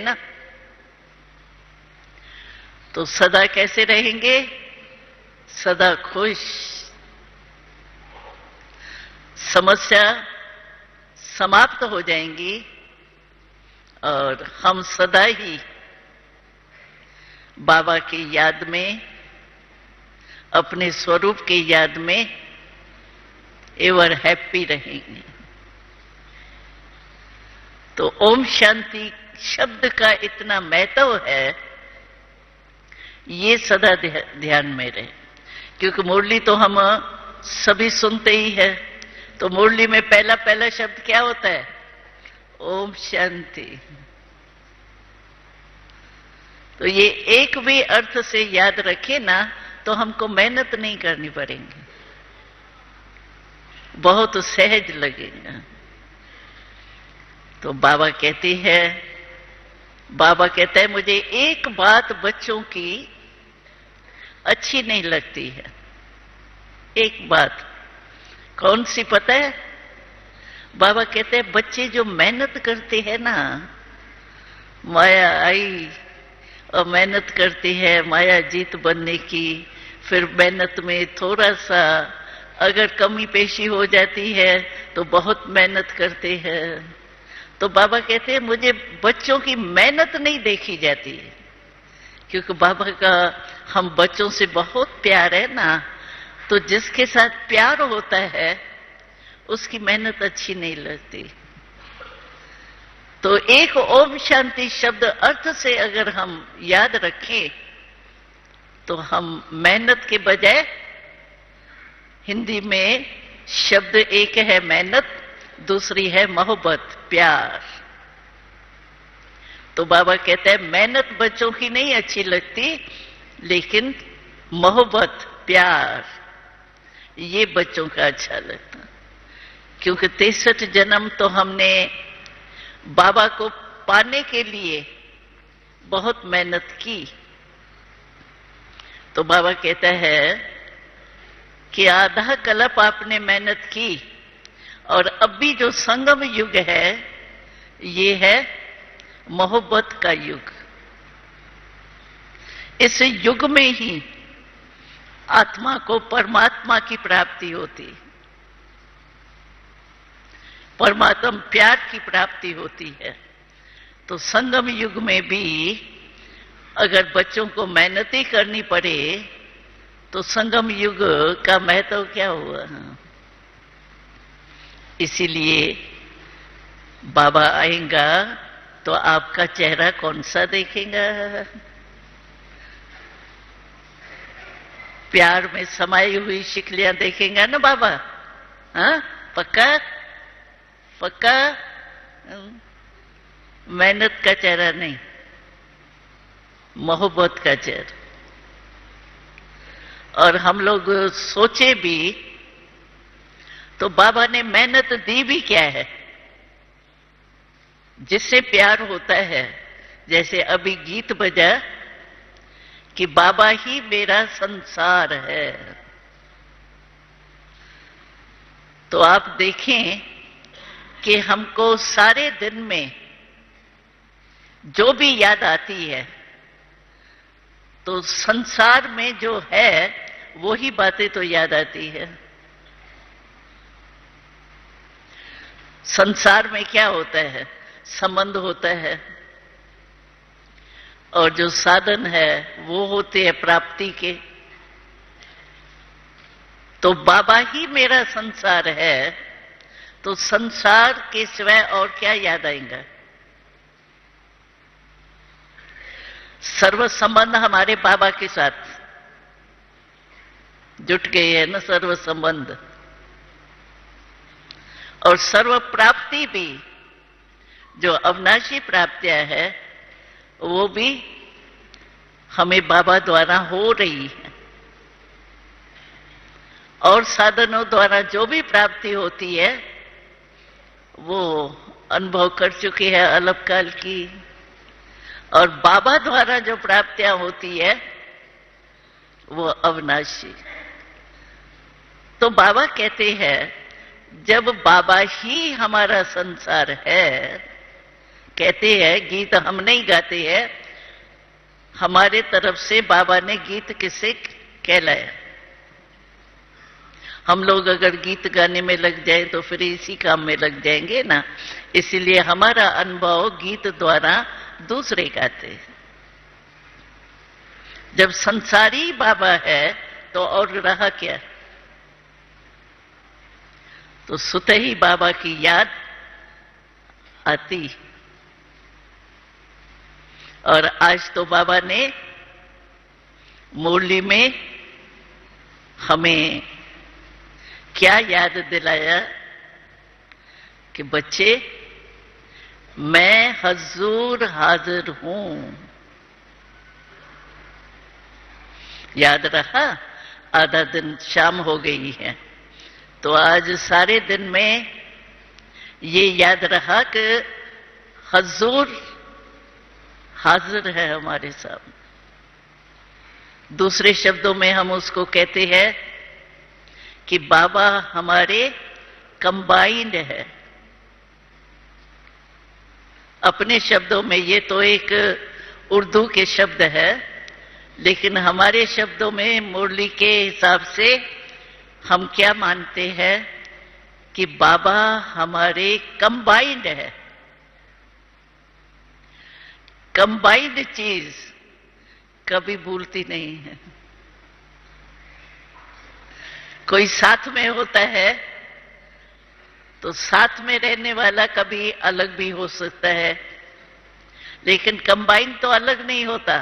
ना। तो सदा कैसे रहेंगे? सदा खुश। समस्या समाप्त हो जाएंगी और हम सदा ही बाबा की याद में, अपने स्वरूप की याद में एवर हैप्पी रहेंगे। तो ओम शांति शब्द का इतना महत्व है, ये सदा ध्यान में रहे। क्योंकि मुरली तो हम सभी सुनते ही है, तो मुरली में पहला पहला शब्द क्या होता है? ओम शांति। तो ये एक भी अर्थ से याद रखे ना, तो हमको मेहनत नहीं करनी पड़ेगी, बहुत सहज लगेगा। तो बाबा कहती है, बाबा कहता है मुझे एक बात बच्चों की अच्छी नहीं लगती है। एक बात कौन सी पता है? बाबा कहते हैं बच्चे जो मेहनत करते हैं ना, माया आई और मेहनत करती है माया जीत बनने की, फिर मेहनत में थोड़ा सा अगर कमी पेशी हो जाती है तो बहुत मेहनत करते हैं। तो बाबा कहते हैं मुझे बच्चों की मेहनत नहीं देखी जाती है, क्योंकि बाबा का हम बच्चों से बहुत प्यार है ना, तो जिसके साथ प्यार होता है उसकी मेहनत अच्छी नहीं लगती। तो एक ओम शांति शब्द अर्थ से अगर हम याद रखें तो हम मेहनत के बजाय, हिंदी में शब्द एक है मेहनत, दूसरी है मोहब्बत, प्यार। तो बाबा कहते हैं मेहनत बच्चों की नहीं अच्छी लगती, लेकिन मोहब्बत, प्यार, ये बच्चों का अच्छा लगता। क्योंकि 63 जन्म तो हमने बाबा को पाने के लिए बहुत मेहनत की। तो बाबा कहता है कि आधा कल्प आपने मेहनत की, और अब भी जो संगम युग है ये है मोहब्बत का युग। इस युग में ही आत्मा को परमात्मा की प्राप्ति होती, परमात्मा प्यार की प्राप्ति होती है। तो संगम युग में भी अगर बच्चों को मेहनत ही करनी पड़े तो संगम युग का महत्व क्या हुआ? इसीलिए बाबा आएगा तो आपका चेहरा कौन सा देखेगा? प्यार में समाई हुई शिकलियां देखेगा ना बाबा? हाँ, पक्का पक्का। मेहनत का चेहरा नहीं, मोहब्बत का चेहरा। और हम लोग सोचे भी तो बाबा ने मेहनत दी भी क्या है? जिससे प्यार होता है, जैसे अभी गीत बजा कि बाबा ही मेरा संसार है। तो आप देखें कि हमको सारे दिन में जो भी याद आती है तो संसार में जो है वो ही बातें तो याद आती है। संसार में क्या होता है? संबंध होता है, और जो साधन है वो होते हैं प्राप्ति के। तो बाबा ही मेरा संसार है, तो संसार के सिवाय और क्या याद आएगा? सर्व संबंध हमारे बाबा के साथ जुट गए हैं ना, सर्व संबंध। और सर्व प्राप्ति भी, जो अविनाशी प्राप्तियां है, वो भी हमें बाबा द्वारा हो रही है। और साधनों द्वारा जो भी प्राप्ति होती है वो अनुभव कर चुके हैं अल्पकाल की, और बाबा द्वारा जो प्राप्तियां होती है वो अविनाशी। तो बाबा कहते हैं जब बाबा ही हमारा संसार है, कहते हैं, गीत हम नहीं गाते हैं, हमारे तरफ से बाबा ने गीत किसे कहलाया। हम लोग अगर गीत गाने में लग जाए तो फिर इसी काम में लग जाएंगे ना। इसीलिए हमारा अनुभव गीत द्वारा दूसरे गाते हैं। जब संसारी बाबा है तो और रहा क्या? तो सुते ही बाबा की याद आती। और आज तो बाबा ने मुरली में हमें क्या याद दिलाया कि बच्चे, मैं हजूर हाजिर हूं। याद रहा? आधा दिन शाम हो गई है, तो आज सारे दिन में ये याद रहा कि हजूर हाजिर है हमारे सामने। दूसरे शब्दों में हम उसको कहते हैं कि बाबा हमारे कंबाइंड है। अपने शब्दों में ये तो एक उर्दू के शब्द है, लेकिन हमारे शब्दों में मुरली के हिसाब से हम क्या मानते हैं कि बाबा हमारे कंबाइंड है। कंबाइंड चीज कभी भूलती नहीं है। कोई साथ में होता है तो साथ में रहने वाला कभी अलग भी हो सकता है, लेकिन कंबाइन तो अलग नहीं होता।